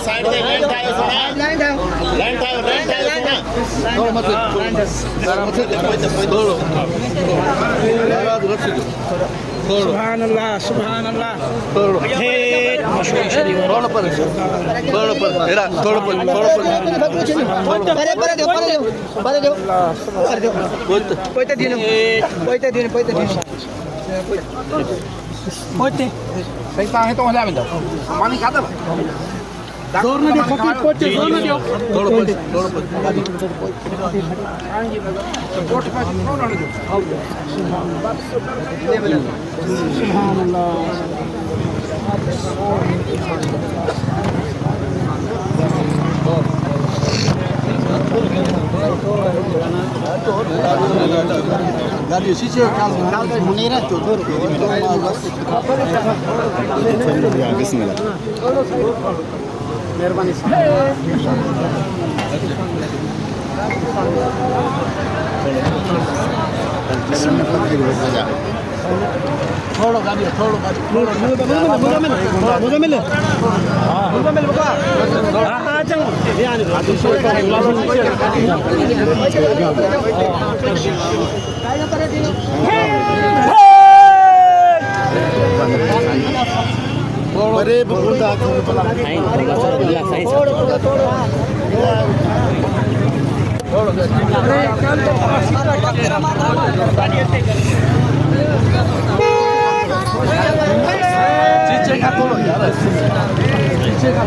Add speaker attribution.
Speaker 1: side दे line थायो सुना line थायो सुना थोड़ा मत
Speaker 2: सुभान अल्लाह हे मशहूर शरीफ
Speaker 1: थोड़ा पर एरा थोड़ा पर
Speaker 3: परे दो पोइते दिनु
Speaker 2: सही ताहे तो हला मिलो पानी खाता जोर न दियो फकीर पोइते जोर न दियो
Speaker 1: थोड़ा पर
Speaker 2: कोट पर कौन आने दो सुभान अल्लाह
Speaker 1: गाड़ी शीशे काल नहीं रहा तो बिस्मिल्लाह
Speaker 2: मेहरबानी
Speaker 1: थोड़ा गाड़ी
Speaker 3: मुजामिल बका हां चंग ध्यान
Speaker 1: अरे बुंदा चीचे का तो यार चीचे का